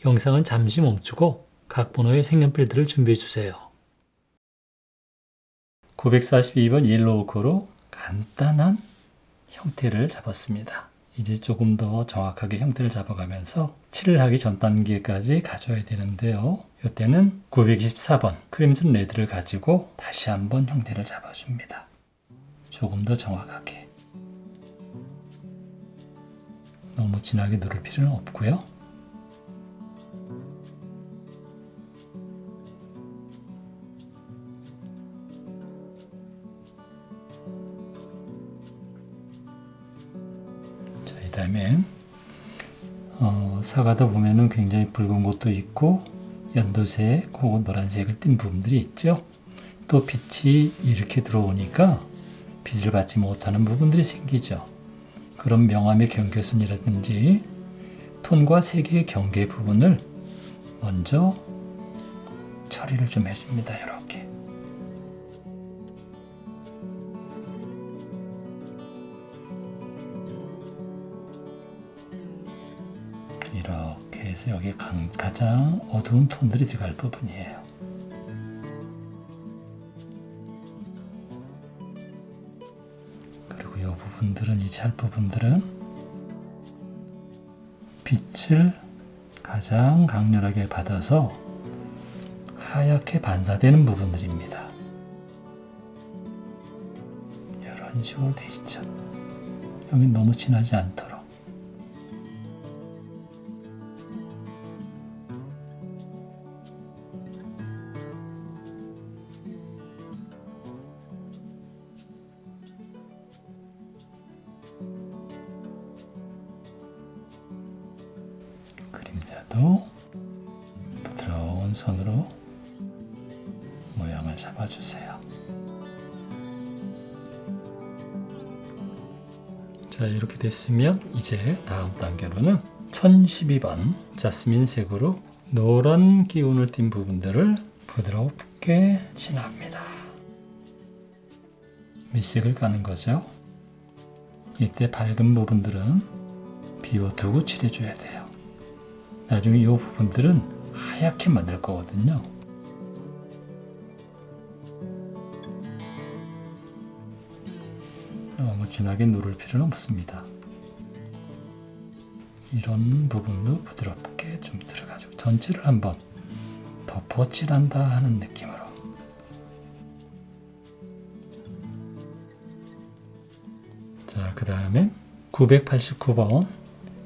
영상은 잠시 멈추고 각 번호의 색연필들을 준비해 주세요. 942번 옐로우 오커로 간단한 형태를 잡았습니다. 이제 조금 더 정확하게 형태를 잡아가면서 칠을 하기 전 단계까지 가져야 되는데요. 이때는 924번 크림슨 레드를 가지고 다시 한번 형태를 잡아줍니다. 조금 더 정확하게. 너무 진하게 누를 필요는 없고요. 자, 이 다음엔 사과도 보면은 굉장히 붉은 것도 있고 연두색 혹은 노란색을 띤 부분들이 있죠. 또 빛이 이렇게 들어오니까 빛을 받지 못하는 부분들이 생기죠. 그런 명암의 경계선이라든지 톤과 색의 경계 부분을 먼저 처리를 좀 해줍니다. 이렇게. 이렇게 해서 여기 가장 어두운 톤들이 들어갈 부분이에요. 그리고 이 부분들은, 이 잘 부분들은 빛을 가장 강렬하게 받아서 하얗게 반사되는 부분들입니다. 이런 식으로 돼 있죠. 여기 너무 진하지 않도록. 그림자도 부드러운 손으로 모양을 잡아주세요. 자, 이렇게 됐으면 이제 다음 단계로는 1012번 자스민색으로 노란 기운을 띤 부분들을 부드럽게 칠합니다. 밑색을 까는 거죠. 이때 밝은 부분들은 비워두고 칠해줘야 돼요. 나중에 이 부분들은 하얗게 만들 거거든요. 너무 진하게 누를 필요는 없습니다. 이런 부분도 부드럽게 좀 들어가지고 전체를 한번 덮어 칠한다 하는 느낌으로. 자, 그 다음에 989번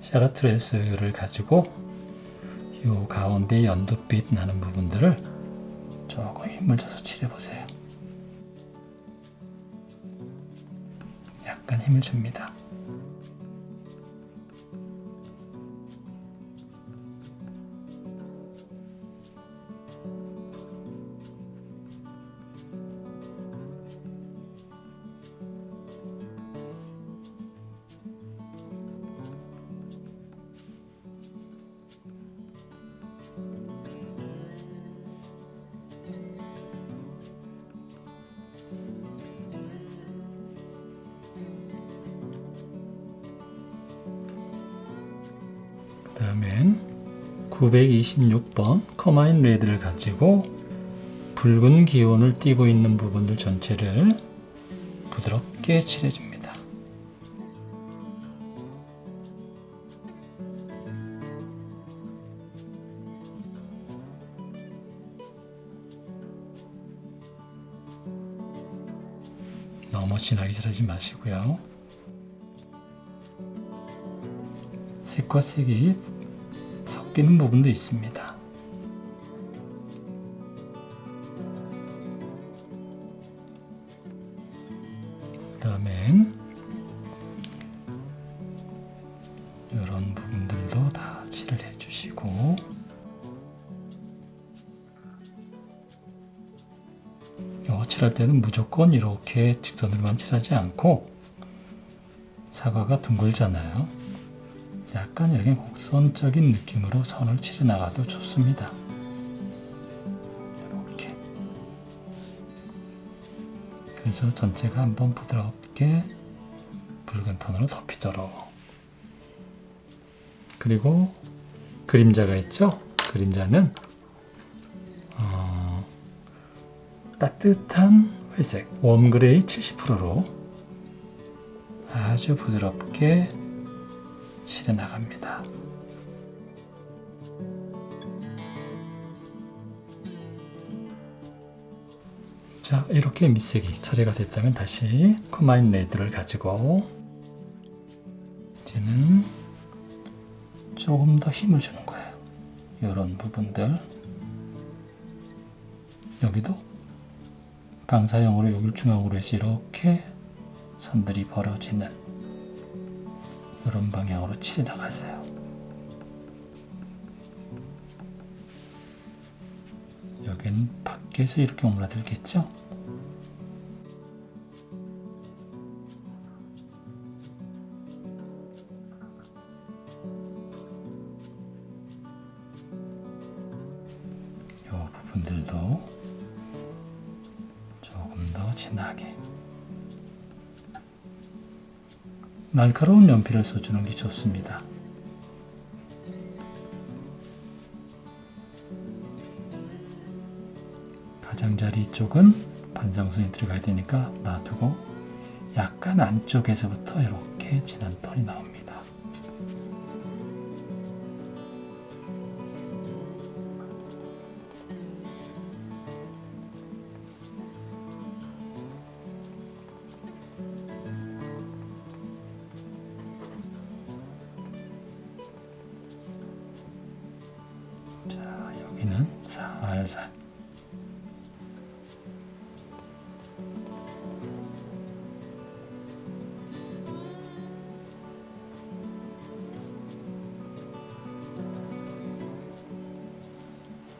샤르트레스를 가지고 요 가운데 연두빛 나는 부분들을 조금 힘을 줘서 칠해보세요. 약간 힘을 줍니다. 그 다음엔 926번 커마인 레드를 가지고 붉은 기운을 띠고 있는 부분들 전체를 부드럽게 칠해줍니다. 너무 진하게 칠하지 마시고요. 색과 색이 섞이는 부분도 있습니다. 그 다음엔 이런 부분들도 다 칠을 해주시고, 이거 칠할 때는 무조건 이렇게 직선으로만 칠하지 않고, 사과가 둥글잖아요. 약간 이렇게 곡선적인 느낌으로 선을 칠해 나가도 좋습니다. 이렇게. 그래서 전체가 한번 부드럽게 붉은 톤으로 덮이도록. 그리고 그림자가 있죠? 그림자는 따뜻한 회색, 웜그레이 70%로 아주 부드럽게 칠해 나갑니다. 자, 이렇게 밑색이 처리가 됐다면 다시 쿠마인 레드를 가지고 이제는 조금 더 힘을 주는 거예요. 이런 부분들, 여기도 방사형으로 여기를 중앙으로 해서 이렇게 선들이 벌어지는 이런 방향으로 칠해 나가세요. 여기는 밖에서 이렇게 오므라들겠죠? 이 부분들도 조금 더 진하게 날카로운 연필을 써주는 게 좋습니다. 가장자리 쪽은 반상선이 들어가야 되니까 놔두고 약간 안쪽에서부터 이렇게 진한 톤이 나옵니다. 자, 여기는 살살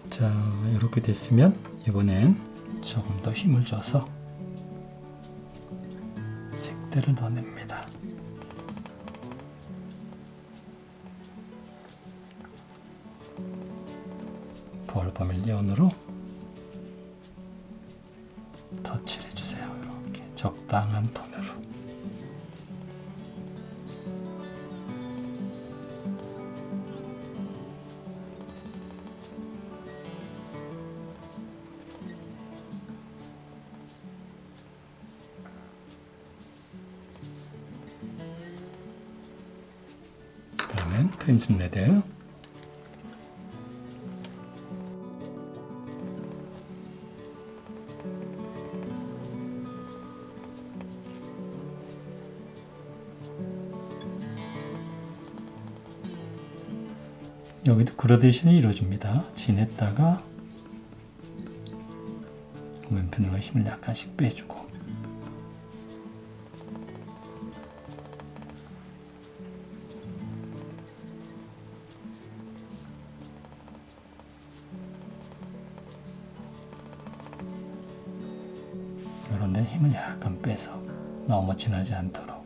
자, 이렇게 됐으면 이번엔 조금 더 힘을 줘서 색들을 넣어냅니다. 볼버밀리온으로 터치를 해주세요. 이렇게 적당한 톤으로. 그다음엔 크림슨 레드. 여기도 그라데이션이 이루어집니다. 진했다가 왼편으로 힘을 약간씩 빼주고 이런 데 힘을 약간 빼서 너무 진하지 않도록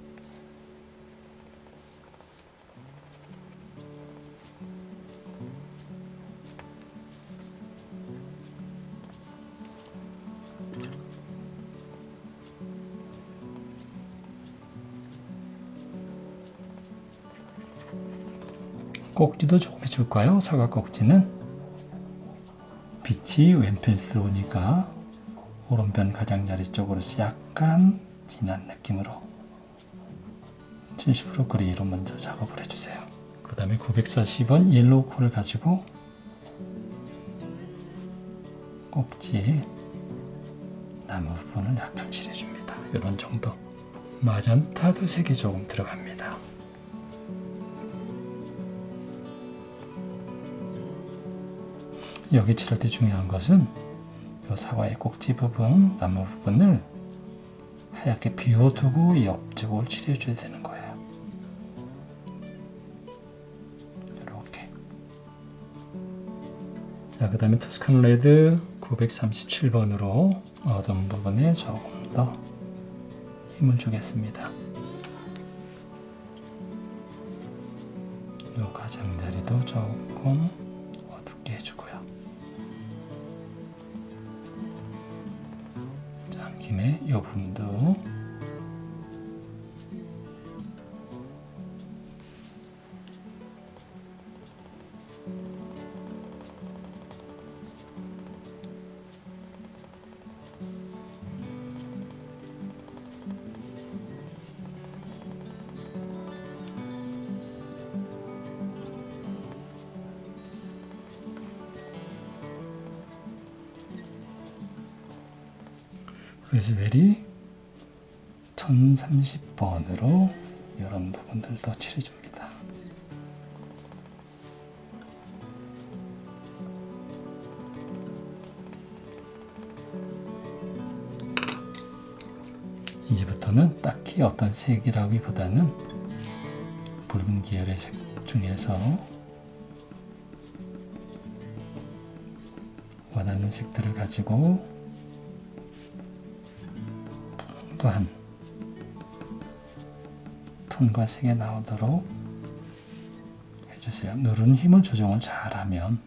꼭지도 조금 해줄까요? 사과 꼭지는 빛이 왼편 들어오니까 오른편 가장자리 쪽으로 약간 진한 느낌으로 70% 그레이로 먼저 작업을 해주세요. 그 다음에 940번 옐로우 콜을 가지고 꼭지에 나무 부분을 약간 칠해줍니다. 이런 정도. 마잔타도 색이 조금 들어갑니다. 여기 칠할 때 중요한 것은 이 사과의 꼭지 부분, 나무 부분을 하얗게 비워두고 옆쪽을 칠해줘야 되는 거예요. 이렇게. 자, 그 다음에 터스칸 레드 937번으로 어두운 부분에 조금 더 힘을 주겠습니다. 이 가장자리도 조금 어둡게 해주고요. 자, 한 김에 이 부분도 그리스벨이 1030번으로 이런 부분들도 칠해줍니다. 이제부터는 딱히 어떤 색이라기보다는 붉은 계열의 색 중에서 원하는 색들을 가지고 풍부한 톤과 색이 나오도록 해주세요. 누른 힘을 조정을 잘하면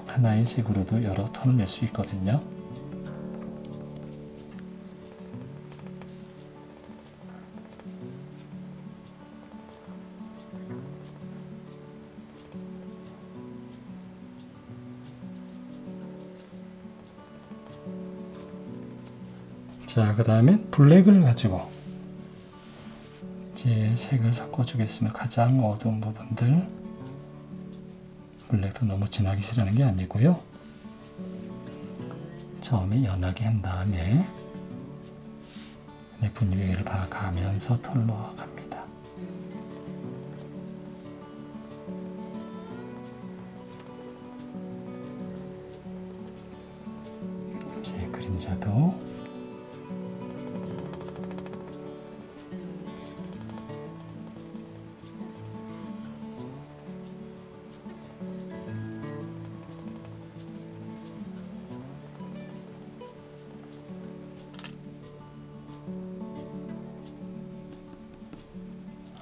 하나의 색으로도 여러 톤을 낼 수 있거든요. 자, 그 다음에 블랙을 가지고 이제 색을 섞어주겠습니다. 가장 어두운 부분들, 블랙도 너무 진하게 칠하는 게 아니고요. 처음에 연하게 한 다음에 분위기를 봐가면서 톤을 넣어갑니다. 제 그림자도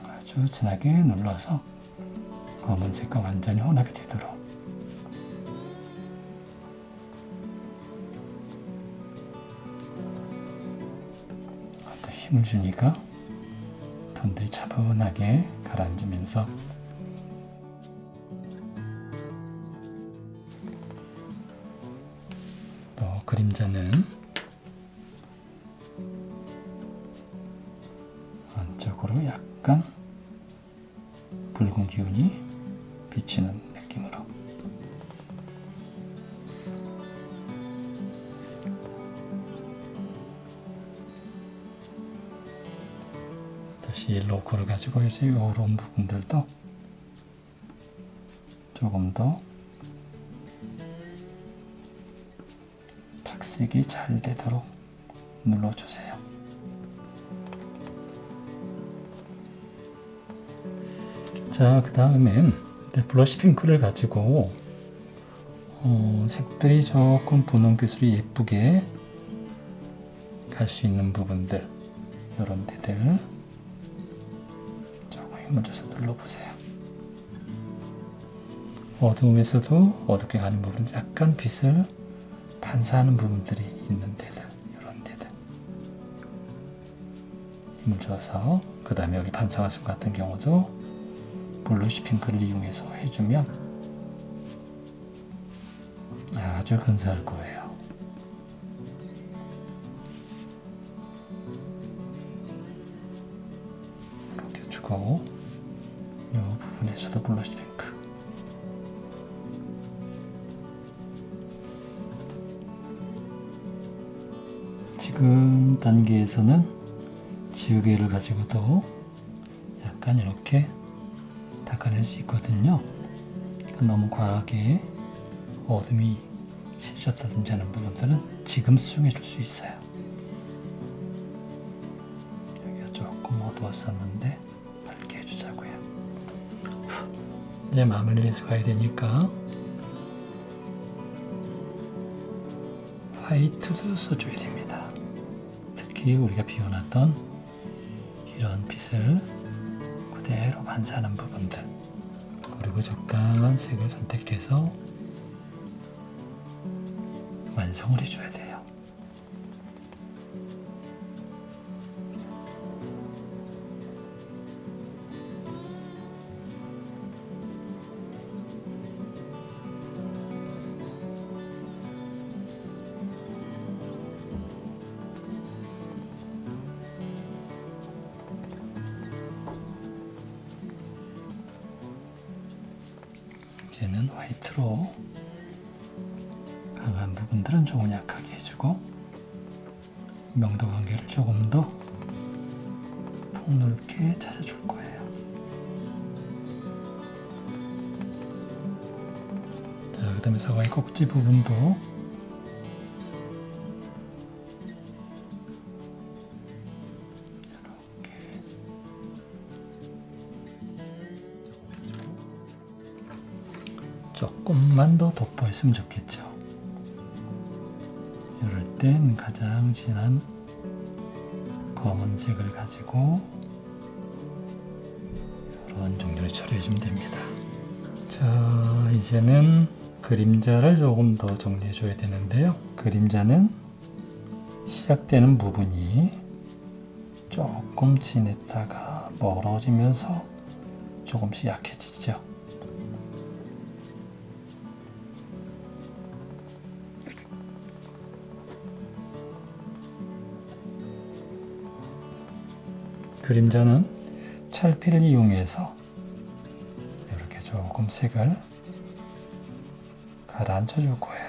아주 진하게 눌러서 검은색과 완전히 혼합이 되도록 더 힘을 주니까 톤들이 차분하게 가라앉으면서 또 그림자는 안쪽으로 약간 붉은 기운이 비치는 느낌으로 다시 로고를 가지고 이제 이런 부분들도 조금 더 착색이 잘 되도록 눌러주세요. 자, 그 다음엔 블러쉬 핑크를 가지고 색들이 조금 분홍빛으로 예쁘게 갈 수 있는 부분들, 이런 데들 조금 힘을 줘서 눌러보세요. 어두움에서도 어둡게 가는 부분, 약간 빛을 반사하는 부분들이 있는 데들, 이런 데들 힘을 줘서, 그 다음에 여기 반사가슴 같은 경우도 블러쉬 핑크를 이용해서 해주면 아주 근사할 거예요. 이렇게 주고 이 부분에서도 블러쉬 핑크, 지금 단계에서는 지우개를 가지고도 약간 이렇게 닦아낼 수 있거든요. 너무 과하게 어둠이 칠해졌다든지 하는 부분들은 지금 수정해 줄 수 있어요. 여기가 조금 어두웠었는데 밝게 해주자고요. 이제 마무리해서 가야 되니까 화이트도 써줘야 됩니다. 특히 우리가 비워놨던 이런 빛을 그대로 반사하는 부분들, 그리고 적당한 색을 선택해서 완성을 해줘야 돼요. 이제는 화이트로 강한 강한 부분들은 조금 약하게 해주고 명도 관계를 조금 더 폭넓게 찾아줄 거예요. 자, 그 다음에 사과의 꼭지 부분도 조금만 더 돋보였으면 좋겠죠. 이럴 땐 가장 진한 검은색을 가지고 이런 종류로 처리해주면 됩니다. 자, 이제는 그림자를 조금 더 정리해줘야 되는데요. 그림자는 시작되는 부분이 조금 진했다가 멀어지면서 조금씩 약해지죠. 그림자는 찰피를 이용해서 이렇게 조금 색을 가라앉혀 줄 거예요.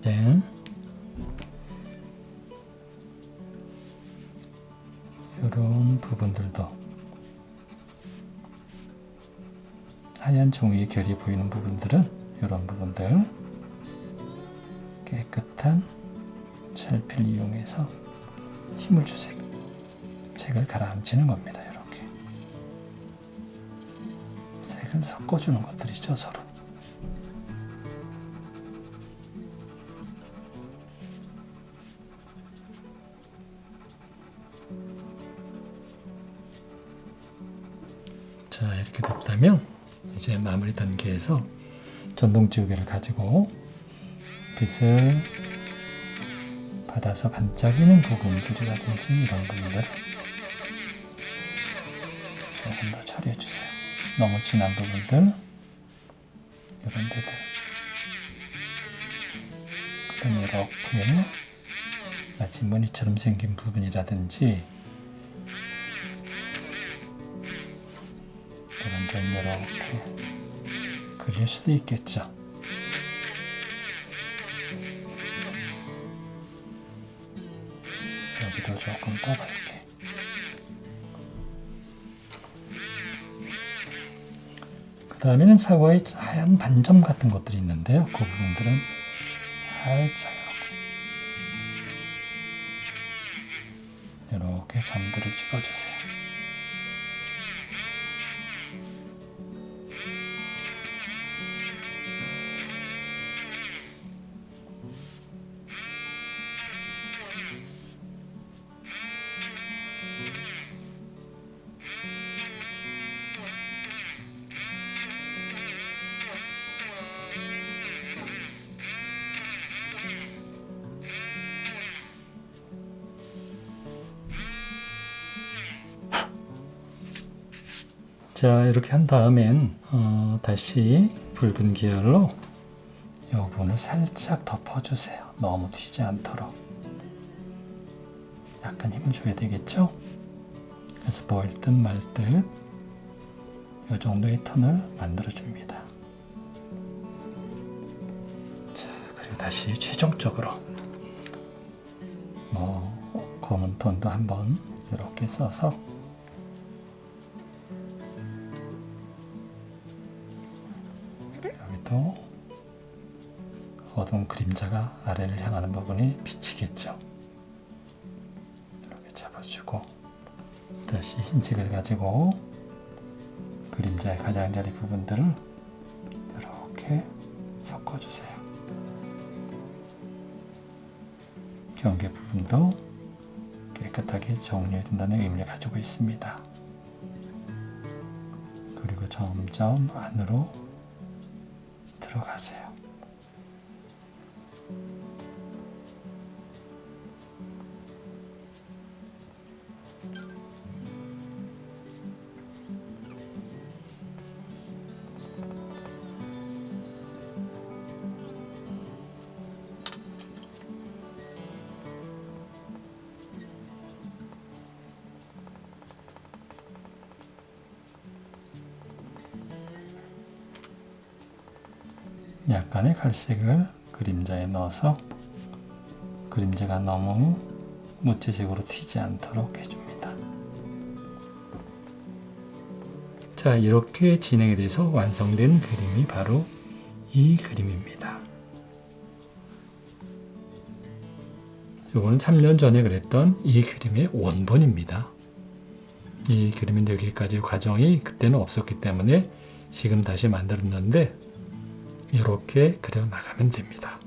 네. 이런 부분들도 하얀 종이의 결이 보이는 부분들은 이런 부분들 깨끗한 찰필 이용해서 힘을 주세요. 색을 가라앉히는 겁니다. 이렇게 색을 섞어주는 것들이죠, 서로. 자, 이렇게 됐다면 이제 마무리 단계에서 전동지우개를 가지고 빛을 받아서 반짝이는 부분들이라든지 이런 부분들 조금 더 처리해 주세요. 너무 진한 부분들 이런 데들 그럼 이렇게 마치 무늬처럼 생긴 부분이라든지 이런 데는 이렇게 그릴 수도 있겠죠. 여기도 조금 더 밝게. 그 다음에는 사과의 하얀 반점 같은 것들이 있는데요. 그 부분들은 살짝 이렇게 점들을 찍어주세요. 자, 이렇게 한 다음엔 다시 붉은 계열로 이 부분을 살짝 덮어주세요. 너무 튀지 않도록. 약간 힘을 줘야 되겠죠? 그래서 보일 듯 말 듯 이 정도의 톤을 만들어줍니다. 자, 그리고 다시 최종적으로 검은 톤도 한번 이렇게 써서 여기도 어두운 그림자가 아래를 향하는 부분이 비치겠죠. 이렇게 잡아주고 다시 흰색을 가지고 그림자의 가장자리 부분들을 이렇게 섞어주세요. 경계 부분도 깨끗하게 정리해준다는 의미를 가지고 있습니다. 그리고 점점 안으로 들어가세요. 약간의 갈색을 그림자에 넣어서 그림자가 너무 무채색으로 튀지 않도록 해줍니다. 자, 이렇게 진행이 돼서 완성된 그림이 바로 이 그림입니다. 이거는 3년 전에 그랬던 이 그림의 원본입니다. 이 그림이 여기까지 과정이 그때는 없었기 때문에 지금 다시 만들었는데 이렇게 그려 나가면 됩니다.